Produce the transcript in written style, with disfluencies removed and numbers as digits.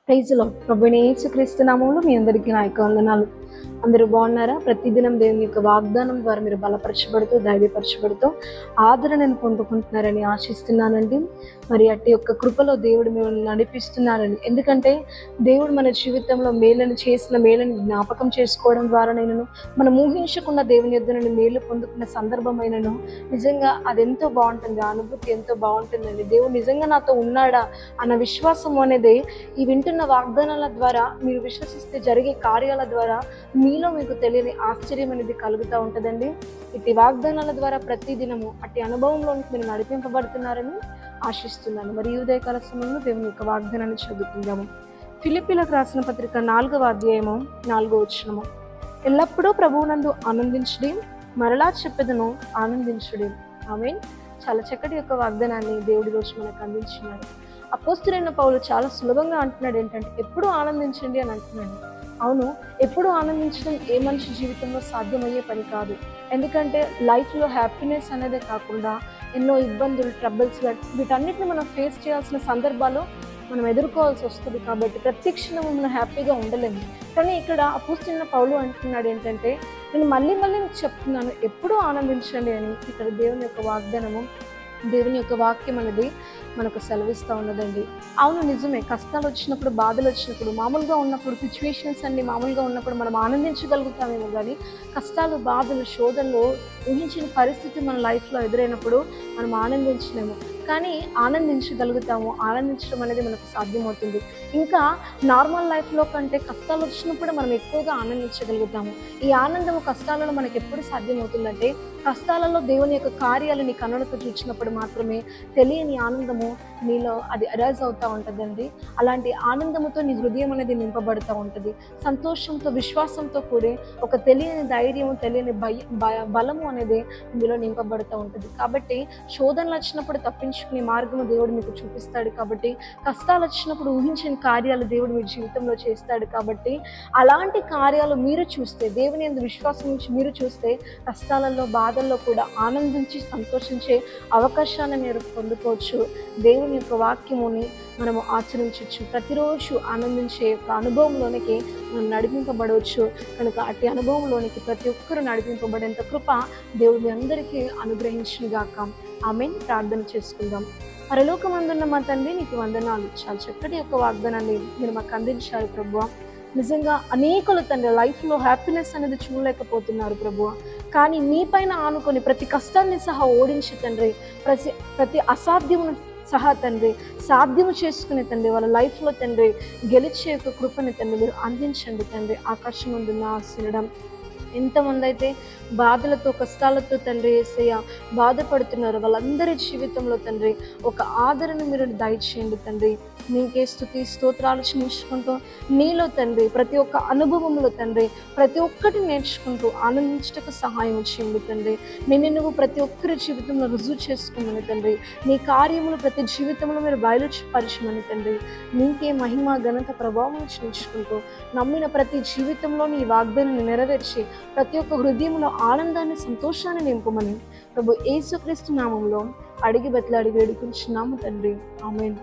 Praise lord. ప్రభువైన యేసుక్రీస్తు నామములో మీ అందరికీ నా యొక్క వందనాలు. అందరూ బాగున్నారా? ప్రతిదినం దేవుని యొక్క వాగ్దానం ద్వారా మీరు బలపరచబడుతూ ధైర్యపరచబడుతూ ఆదరణను పొందుకుంటున్నారని ఆశిస్తున్నానండి. మరి అట్టి యొక్క కృపలో దేవుడు మిమ్మల్ని నడిపిస్తున్నారని, ఎందుకంటే దేవుడు మన జీవితంలో చేసిన మేలను జ్ఞాపకం చేసుకోవడం ద్వారానైనను, మనం ఊహించకుండా దేవుని యొద్ద నుండి మేలు పొందుకున్న సందర్భమైనను నిజంగా అదెంతో బాగుంటుంది. ఆ అనుభూతి ఎంతో బాగుంటుందండి. దేవుడు నిజంగా నాతో ఉన్నాడా అన్న విశ్వాసం అనేది ఈ వింటున్న వాగ్దానాల ద్వారా, మీరు విశ్వసిస్తే జరిగే కార్యాల ద్వారా మీలో మీకు తెలియని ఆశ్చర్యం అనేది కలుగుతూ ఉంటుందండి. ఇటు వాగ్దానాల ద్వారా ప్రతిదినము అట్టి అనుభవంలోనికి మీరు నడిపింపబడుతున్నారని ఆశిస్తున్నాను. మరి ఈ ఉదయకాల సమయంలో దేవుని యొక్క వాగ్దానాన్ని చదువుకుందాము. ఫిలిప్పీలకు రాసిన పత్రిక 4వ అధ్యాయము 4వ వచనము. ఎల్లప్పుడూ ప్రభువునందు ఆనందించుడి, మరలా చెప్పెదను ఆనందించుడి. ఆమేన్. చాలా చక్కటి యొక్క వాగ్దానాన్ని దేవుడి రోజు మనకు అందించినాడు. అపోస్తలుడైన పౌలు చాలా సులభంగా అంటున్నాడు ఏంటంటే, ఎప్పుడు ఆనందించండి అని అంటున్నాడు. అవును, ఎప్పుడు ఆనందించడం ఏ మనిషి జీవితంలో సాధ్యమయ్యే పని కాదు. ఎందుకంటే లైఫ్లో హ్యాపీనెస్ అనేదే కాకుండా ఎన్నో ఇబ్బందులు, ట్రబుల్స్, వీటన్నిటిని మనం ఫేస్ చేయాల్సిన సందర్భాలు మనం ఎదుర్కోవాల్సి వస్తుంది. కాబట్టి ప్రతి క్షణం మనం హ్యాపీగా ఉండలేము. కానీ ఇక్కడ అపోస్తలుడైన పౌలు అంటున్నాడు ఏంటంటే, నేను మళ్ళీ మీకు చెప్తున్నాను, ఎప్పుడూ ఆనందించండి అని. ఇక్కడ దేవుని యొక్క వాగ్దానము, దేవుని యొక్క వాక్యం అనేది మనకు సెలవిస్తూ ఉన్నదండి. అవును, నిజమే. కష్టాలు వచ్చినప్పుడు, బాధలు వచ్చినప్పుడు, మామూలుగా ఉన్నప్పుడు, సిచ్యువేషన్స్ అన్ని మామూలుగా ఉన్నప్పుడు మనం ఆనందించగలుగుతామేమో, కానీ కష్టాలు, బాధలు, శోధనలు, ఊహించిన పరిస్థితి మన లైఫ్లో ఎదురైనప్పుడు మనం ఆనందించలేము. కానీ ఆనందించగలుగుతాము. ఆనందించడం అనేది మనకు సాధ్యమవుతుంది. ఇంకా నార్మల్ లైఫ్లో కంటే కష్టాలు వచ్చినప్పుడు మనం ఎక్కువగా ఆనందించగలుగుతాము. ఈ ఆనందము కష్టాలలో మనకు ఎప్పుడు సాధ్యమవుతుందంటే, కష్టాలలో దేవుని యొక్క కార్యాలని కన్నులతో చూసినప్పుడు మాత్రమే తెలియని ఆనందము నీలో అది అరైజ్ అవుతూ ఉంటుందండి. అలాంటి ఆనందముతో నీ హృదయం అనేది నింపబడుతూ ఉంటుంది. సంతోషంతో, విశ్వాసంతో కూడి ఒక తెలియని ధైర్యము, తెలియని బలము అనేది మీలో నింపబడుతూ ఉంటుంది. కాబట్టి శోధనలు వచ్చినప్పుడు తప్పించుకునే మార్గము దేవుడు మీకు చూపిస్తాడు. కాబట్టి కష్టాలు వచ్చినప్పుడు ఊహించిన కార్యాలు దేవుడు మీ జీవితంలో చేస్తాడు. కాబట్టి అలాంటి కార్యాలు మీరు చూస్తే, దేవుని యందు విశ్వాసం నుంచి మీరు చూస్తే, కష్టాలలో, బాధల్లో కూడా ఆనందించి సంతోషించే అవకాశాన్ని మీరు పొందుకోవచ్చు. దేవుని యొక్క వాక్యముని మనము ఆచరించవచ్చు. ప్రతిరోజు ఆనందించే యొక్క అనుభవంలోనికి మనం నడిపింపబడవచ్చు. కనుక అట్టి అనుభవంలోనికి ప్రతి ఒక్కరూ నడిపింపబడేంత కృప దేవుడు మీ అందరికీ అనుగ్రహించుగాక. ఆమేన్. ప్రార్థన చేసుకుందాం. పరలోకమందున్న మా తండ్రి, నీకు వందనాలు. చాలా చక్కటి యొక్క వాగ్దానాన్ని మీరు మాకు అందించారు ప్రభువా. నిజంగా అనేకులు తండ్రి లైఫ్లో హ్యాపీనెస్ అనేది చూడలేకపోతున్నారు ప్రభువా. కానీ మీ పైన ఆనుకొని ప్రతి కష్టాన్ని సహా ఓడించి తండ్రి, ప్రతి అసాధ్యమును సహా తండ్రి సాధ్యము చేసుకునే తండ్రి వాళ్ళ లైఫ్లో తండ్రి గెలిచే యొక్క కృపని తండ్రి మీరు అందించండి తండ్రి. ఆకాశం ముందు ఆశీర్వడం. ఎంతమంది అయితే బాధలతో, కష్టాలతో తండ్రి యేసయ్య బాధపడుతున్నారు, వాళ్ళందరి జీవితంలో తండ్రి ఒక ఆదరణ మీరు దయచేయండి తండ్రి. నీకే స్తుతి స్తోత్రాలు చెల్లించుకుంటూ, నీలో తండ్రి ప్రతి ఒక్క అనుభవంలో తండ్రి ప్రతి ఒక్కటి నేర్చుకుంటూ ఆనందించటకు సహాయం చేయండి తండ్రి. నువ్వు ప్రతి ఒక్కరి జీవితంలో రుజువు చేసుకున్నాను తండ్రి. నీ కార్యములు ప్రతి జీవితంలో మీరు బయలుపరచమని తండ్రి. నీకే మహిమ, ఘనత, ప్రభావం చెల్లించుకుంటూ, నమ్మిన ప్రతి జీవితంలో నీ వాగ్దానాన్ని నెరవేర్చి ప్రతి ఒక్క హృదయంలో ఆనందాన్ని, సంతోషాన్ని నింపమని ప్రభు యేసుక్రీస్తు నామంలో అడిగి వేడుకుంటున్నాము తండ్రి. ఆమేన్.